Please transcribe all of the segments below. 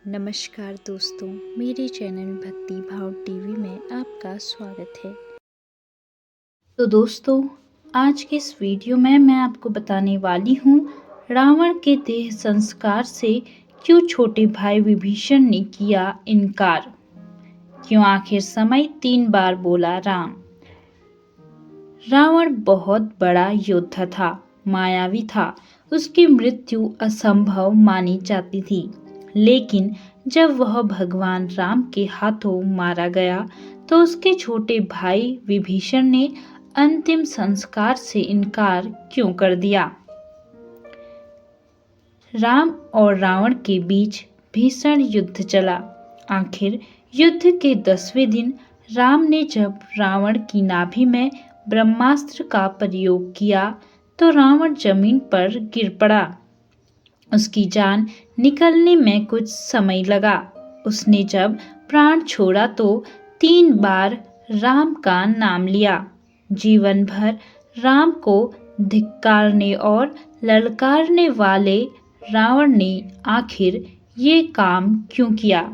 नमस्कार दोस्तों, मेरे चैनल भक्ति भाव टीवी में आपका स्वागत है। तो दोस्तों, आज के इस वीडियो में मैं आपको बताने वाली हूँ रावण के देह संस्कार से क्यों छोटे भाई विभीषण ने किया इनकार। क्यों आखिर समय 3 बार बोला राम। रावण बहुत बड़ा योद्धा था, मायावी था। उसकी मृत्यु असंभव मानी जाती थी, लेकिन जब वह भगवान राम के हाथों मारा गया तो उसके छोटे भाई विभीषण ने अंतिम संस्कार से इनकार क्यों कर दिया। राम और रावण के बीच भीषण युद्ध चला। आखिर युद्ध के 10वें दिन राम ने जब रावण की नाभि में ब्रह्मास्त्र का प्रयोग किया तो रावण जमीन पर गिर पड़ा। उसकी जान निकलने में कुछ समय लगा। उसने जब प्राण छोड़ा तो 3 बार राम का नाम लिया। जीवन भर राम को धिक्कारने और ललकारने वाले रावण ने आखिर ये काम क्यों किया।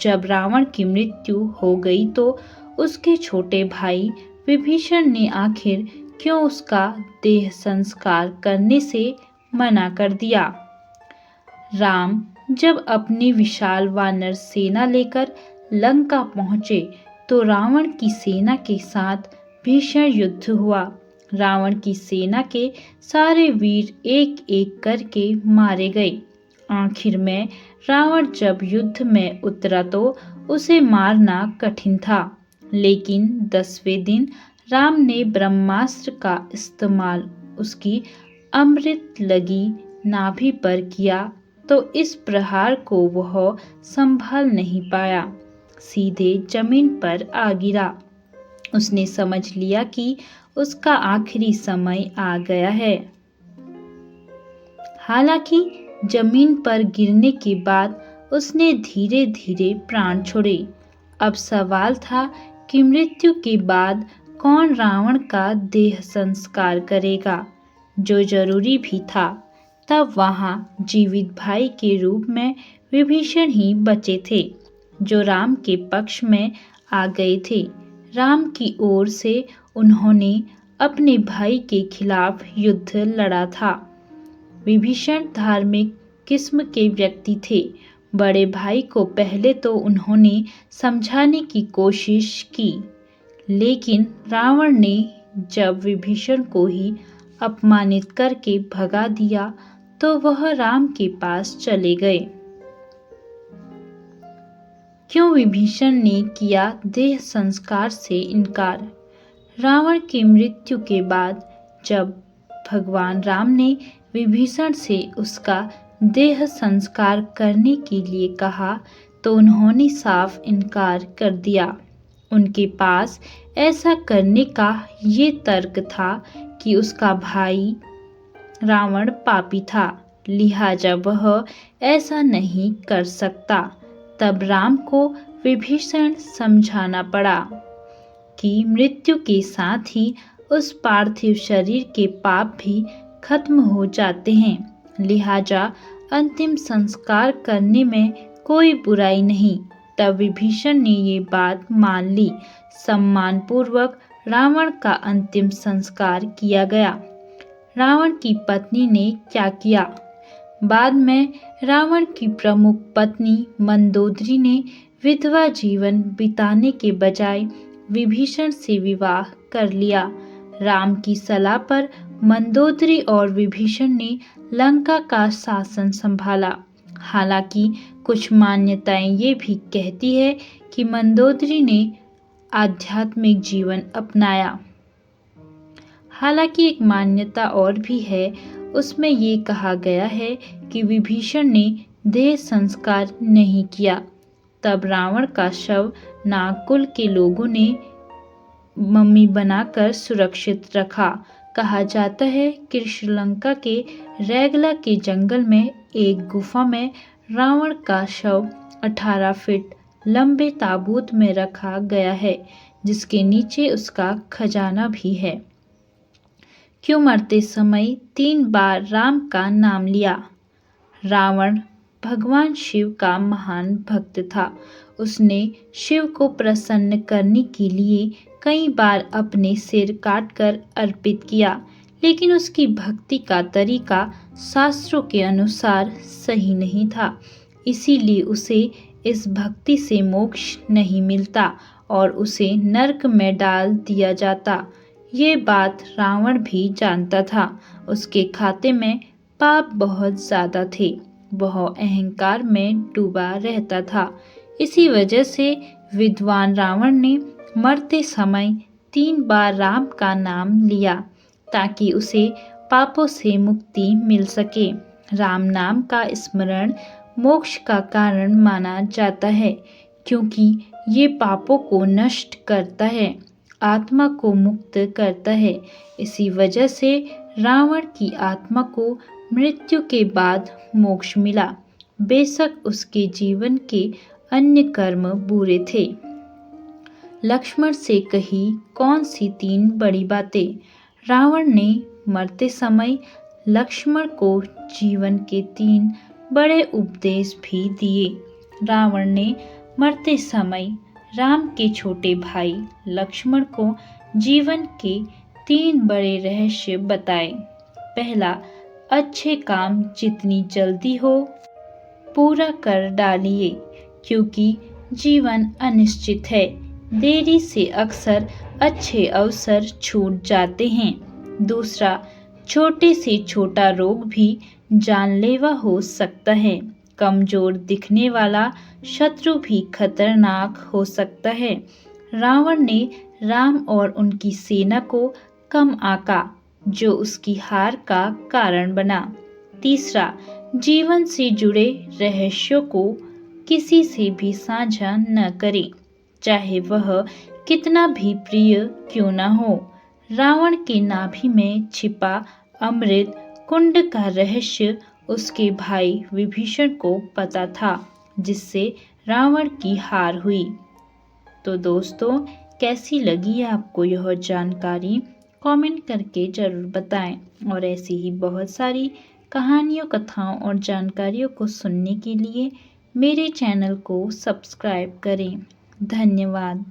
जब रावण की मृत्यु हो गई तो उसके छोटे भाई विभीषण ने आखिर क्यों उसका देह संस्कार करने से मना कर दिया। राम जब अपनी विशाल वानर सेना लेकर लंका पहुंचे तो रावण की सेना के साथ भीषण युद्ध हुआ। रावण की सेना के सारे वीर एक एक करके मारे गए। आखिर में रावण जब युद्ध में उतरा तो उसे मारना कठिन था, लेकिन 10वें दिन राम ने ब्रह्मास्त्र का इस्तेमाल उसकी अमृत लगी नाभि पर किया तो इस प्रहार को वह संभाल नहीं पाया, सीधे जमीन पर आ गिरा। उसने समझ लिया कि उसका आखिरी समय आ गया है। हालांकि जमीन पर गिरने के बाद उसने धीरे धीरे प्राण छोड़े। अब सवाल था कि मृत्यु के बाद कौन रावण का देह संस्कार करेगा, जो जरूरी भी था। तब वहां जीवित भाई के रूप में विभीषण ही बचे थे, जो राम के पक्ष में आ गए थे। राम की ओर से उन्होंने अपने भाई के खिलाफ युद्ध लड़ा था। विभीषण धार्मिक किस्म के व्यक्ति थे। बड़े भाई को पहले तो उन्होंने समझाने की कोशिश की, लेकिन रावण ने जब विभीषण को ही अपमानित करके भगा दिया तो वह राम के पास चले गए। क्यों विभीषण ने किया देह संस्कार से इनकार। रावण की मृत्यु के बाद जब भगवान राम ने विभीषण से उसका देह संस्कार करने के लिए कहा तो उन्होंने साफ इनकार कर दिया। उनके पास ऐसा करने का ये तर्क था कि उसका भाई रावण पापी था, लिहाजा वह ऐसा नहीं कर सकता। तब राम को विभीषण समझाना पड़ा कि मृत्यु के साथ ही उस पार्थिव शरीर के पाप भी खत्म हो जाते हैं, लिहाजा अंतिम संस्कार करने में कोई बुराई नहीं। तब विभीषण ने ये बात मान ली। सम्मानपूर्वक रावण का अंतिम संस्कार किया गया। रावण की पत्नी ने क्या किया। बाद में रावण की प्रमुख पत्नी मंदोदरी ने विधवा जीवन बिताने के बजाय विभीषण से विवाह कर लिया। राम की सलाह पर मंदोदरी और विभीषण ने लंका का शासन संभाला। हालांकि कुछ मान्यताएं ये भी कहती है कि मंदोदरी ने आध्यात्मिक जीवन अपनाया। हालांकि एक मान्यता और भी है, उसमें ये कहा गया है कि विभीषण ने देह संस्कार नहीं किया। तब रावण का शव नागकुल के लोगों ने मम्मी बनाकर सुरक्षित रखा। कहा जाता है कि श्रीलंका के रैगला के जंगल में एक गुफा में रावण का शव 18 फीट लंबे ताबूत में रखा गया है, जिसके नीचे उसका खजाना भी है। क्यों मरते समय 3 बार राम का नाम लिया। रावण भगवान शिव का महान भक्त था। उसने शिव को प्रसन्न करने के लिए कई बार अपने सिर काटकर अर्पित किया, लेकिन उसकी भक्ति का तरीका शास्त्रों के अनुसार सही नहीं था। इसीलिए उसे इस भक्ति से मोक्ष नहीं मिलता और उसे नरक में डाल दिया जाता। ये बात रावण भी जानता था। उसके खाते में पाप बहुत ज्यादा थे। वह अहंकार में डूबा रहता था। इसी वजह से विद्वान रावण ने मरते समय 3 बार राम का नाम लिया ताकि उसे पापों से मुक्ति मिल सके। राम नाम का स्मरण मोक्ष का कारण माना जाता है, क्योंकि ये पापों को नष्ट करता है, आत्मा को मुक्त करता है। इसी वजह से रावण की आत्मा को मृत्यु के बाद मोक्ष मिला। बेशक उसके जीवन के अन्य कर्म बुरे थे। लक्ष्मण से कही कौन सी 3 बड़ी बातें? रावण ने मरते समय लक्ष्मण को जीवन के 3 बड़े उपदेश भी दिए। रावण ने मरते समय राम के छोटे भाई लक्ष्मण को जीवन के 3 बड़े रहस्य बताए। पहला, अच्छे काम जितनी जल्दी हो पूरा कर डालिए, क्योंकि जीवन अनिश्चित है। देरी से अक्सर अच्छे अवसर छूट जाते हैं। दूसरा, छोटे से छोटा रोग भी जानलेवा हो सकता है। कमजोर दिखने वाला शत्रु भी खतरनाक हो सकता है। रावण ने राम और उनकी सेना को कम आंका, जो उसकी हार का कारण बना। तीसरा, जीवन से जुड़े रहस्यों को किसी से भी साझा न करें, चाहे वह कितना भी प्रिय क्यों न हो। रावण के नाभि में छिपा अमृत कुंड का रहस्य उसके भाई विभीषण को पता था, जिससे रावण की हार हुई। तो दोस्तों, कैसी लगी आपको यह जानकारी? कमेंट करके ज़रूर बताएं। और ऐसी ही बहुत सारी कहानियों, कथाओं और जानकारियों को सुनने के लिए मेरे चैनल को सब्सक्राइब करें। धन्यवाद।